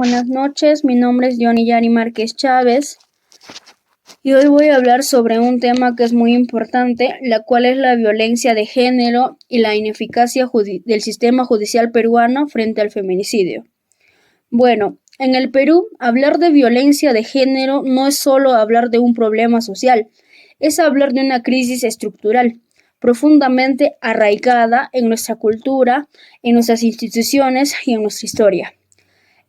Buenas noches, mi nombre es Johnny Yari Márquez Chávez y hoy voy a hablar sobre un tema que es muy importante, la cual es la violencia de género y la ineficacia del sistema judicial peruano frente al feminicidio. Bueno, en el Perú, hablar de violencia de género no es solo hablar de un problema social, es hablar de una crisis estructural, profundamente arraigada en nuestra cultura, en nuestras instituciones y en nuestra historia.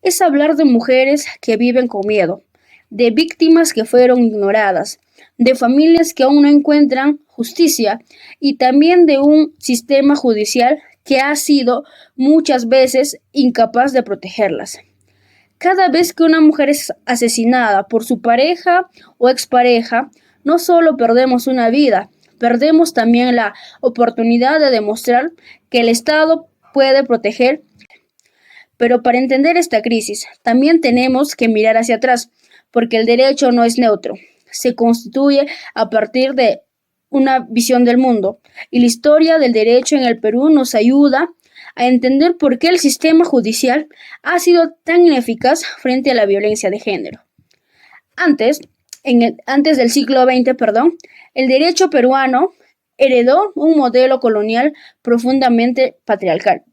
Es hablar de mujeres que viven con miedo, de víctimas que fueron ignoradas, de familias que aún no encuentran justicia y también de un sistema judicial que ha sido muchas veces incapaz de protegerlas. Cada vez que una mujer es asesinada por su pareja o expareja, no solo perdemos una vida, perdemos también la oportunidad de demostrar que el Estado puede proteger. Pero para entender esta crisis, también tenemos que mirar hacia atrás, porque el derecho no es neutro. Se constituye a partir de una visión del mundo, y la historia del derecho en el Perú nos ayuda a entender por qué el sistema judicial ha sido tan ineficaz frente a la violencia de género. Antes del siglo XX, el derecho peruano heredó un modelo colonial profundamente patriarcal.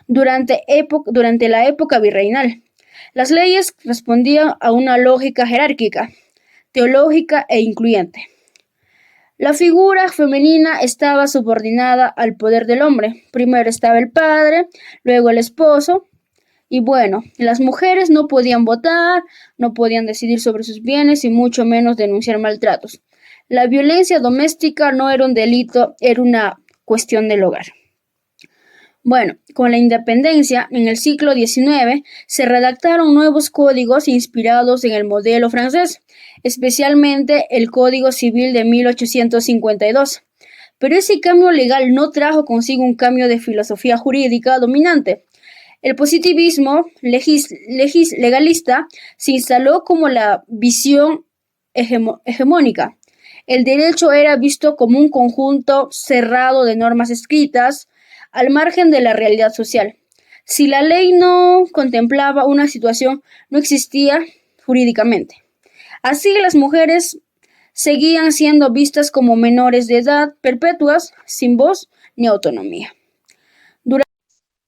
Durante la época virreinal, las leyes respondían a una lógica jerárquica, teológica e incluyente. La figura femenina estaba subordinada al poder del hombre. Primero estaba el padre, luego el esposo. Y bueno, las mujeres no podían votar, no podían decidir sobre sus bienes y mucho menos denunciar maltratos. La violencia doméstica no era un delito, era una cuestión del hogar. Bueno, con la independencia, en el siglo XIX, se redactaron nuevos códigos inspirados en el modelo francés, especialmente el Código Civil de 1852. Pero ese cambio legal no trajo consigo un cambio de filosofía jurídica dominante. El positivismo legalista se instaló como la visión hegemónica. El derecho era visto como un conjunto cerrado de normas escritas, al margen de la realidad social. Si la ley no contemplaba una situación, no existía jurídicamente. Así las mujeres seguían siendo vistas como menores de edad perpetuas, sin voz ni autonomía.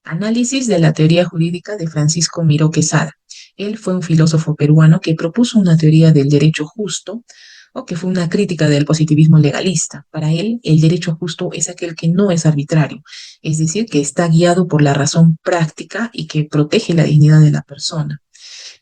Análisis de la teoría jurídica de Francisco Miró Quesada. Él fue un filósofo peruano que propuso una teoría del derecho justo, o que fue una crítica del positivismo legalista. Para él, el derecho justo es aquel que no es arbitrario, es decir, que está guiado por la razón práctica y que protege la dignidad de la persona.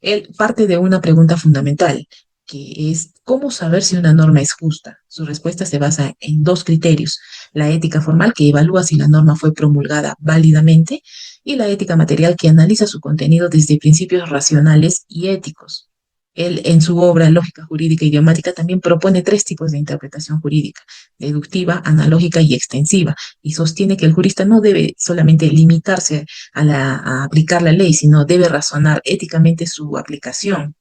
Él parte de una pregunta fundamental, que es ¿cómo saber si una norma es justa? Su respuesta se basa en dos criterios: la ética formal, que evalúa si la norma fue promulgada válidamente, y la ética material, que analiza su contenido desde principios racionales y éticos. Él, en su obra Lógica Jurídica Idiomática, también propone tres tipos de interpretación jurídica: deductiva, analógica y extensiva, y sostiene que el jurista no debe solamente limitarse a aplicar la ley, sino debe razonar éticamente su aplicación.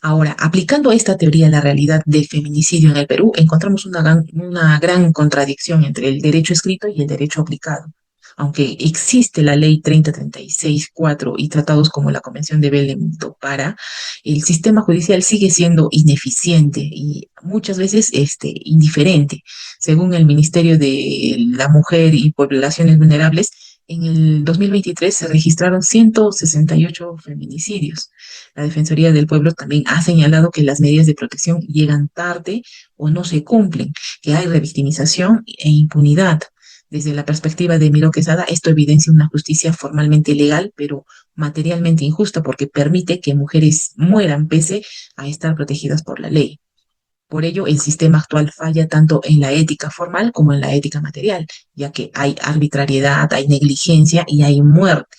Ahora, aplicando esta teoría a la realidad del feminicidio en el Perú, encontramos una gran contradicción entre el derecho escrito y el derecho aplicado. Aunque existe la ley 3036-4 y tratados como la Convención de Belém do Pará, el sistema judicial sigue siendo ineficiente y muchas veces indiferente. Según el Ministerio de la Mujer y Poblaciones Vulnerables, en el 2023 se registraron 168 feminicidios. La Defensoría del Pueblo también ha señalado que las medidas de protección llegan tarde o no se cumplen, que hay revictimización e impunidad. Desde la perspectiva de Miró Quesada, esto evidencia una justicia formalmente legal, pero materialmente injusta, porque permite que mujeres mueran pese a estar protegidas por la ley. Por ello, el sistema actual falla tanto en la ética formal como en la ética material, ya que hay arbitrariedad, hay negligencia y hay muerte.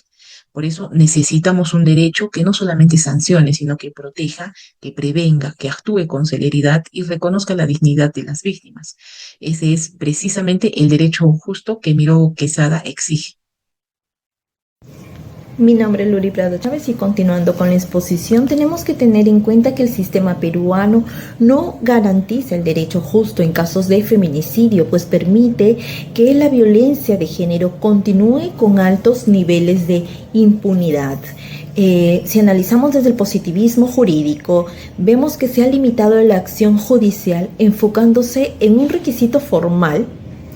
Por eso necesitamos un derecho que no solamente sancione, sino que proteja, que prevenga, que actúe con celeridad y reconozca la dignidad de las víctimas. Ese es precisamente el derecho justo que Miró Quesada exige. Mi nombre es Luri Prado Chávez y continuando con la exposición, tenemos que tener en cuenta que el sistema peruano no garantiza el derecho justo en casos de feminicidio, pues permite que la violencia de género continúe con altos niveles de impunidad. Si analizamos desde el positivismo jurídico, vemos que se ha limitado la acción judicial enfocándose en un requisito formal,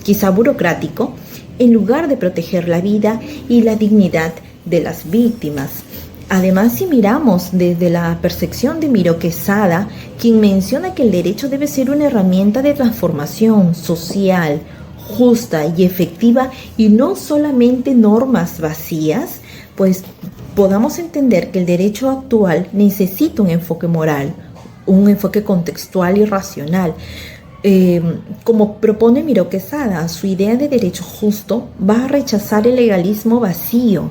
quizá burocrático, en lugar de proteger la vida y la dignidad de las víctimas. Además, si miramos desde la percepción de Miro Quesada, quien menciona que el derecho debe ser una herramienta de transformación social, justa y efectiva y no solamente normas vacías, pues podamos entender que el derecho actual necesita un enfoque moral, un enfoque contextual y racional. Como propone Miro Quesada, su idea de derecho justo va a rechazar el legalismo vacío.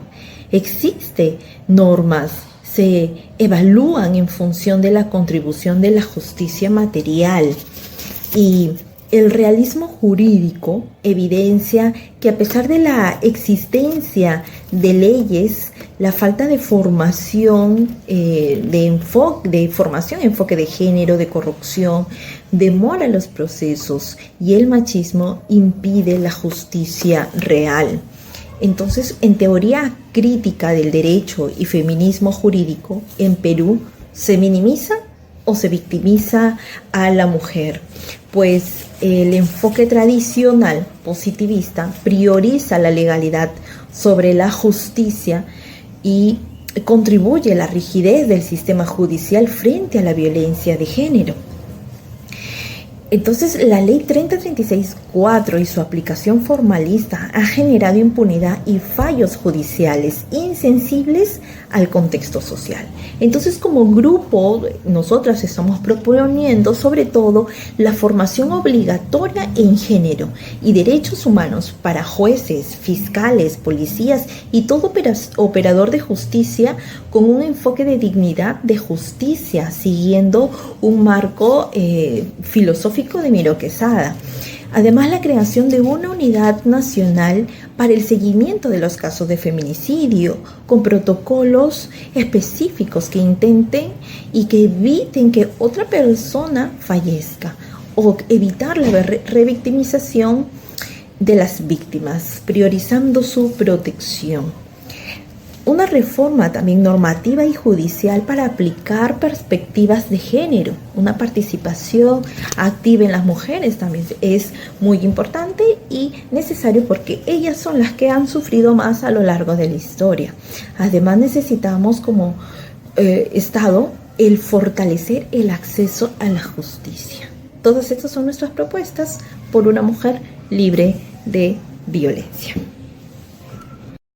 Existen normas, se evalúan en función de la contribución de la justicia material y el realismo jurídico evidencia que a pesar de la existencia de leyes, la falta de formación, enfoque de género, de corrupción, demora los procesos y el machismo impide la justicia real. Entonces, en teoría crítica del derecho y feminismo jurídico, en Perú se minimiza o se victimiza a la mujer, pues el enfoque tradicional positivista prioriza la legalidad sobre la justicia y contribuye a la rigidez del sistema judicial frente a la violencia de género. Entonces, la ley 3036-4 y su aplicación formalista ha generado impunidad y fallos judiciales insensibles al contexto social. Entonces, como grupo, nosotras estamos proponiendo sobre todo la formación obligatoria en género y derechos humanos para jueces, fiscales, policías y todo operador de justicia con un enfoque de dignidad de justicia, siguiendo un marco filosófico de Miro Quesada. Además, la creación de una unidad nacional para el seguimiento de los casos de feminicidio, con protocolos específicos que intenten y que eviten que otra persona fallezca o evitar la revictimización de las víctimas, priorizando su protección. Una reforma también normativa y judicial para aplicar perspectivas de género. Una participación activa en las mujeres también es muy importante y necesario porque ellas son las que han sufrido más a lo largo de la historia. Además, necesitamos como Estado el fortalecer el acceso a la justicia. Todas estas son nuestras propuestas por una mujer libre de violencia.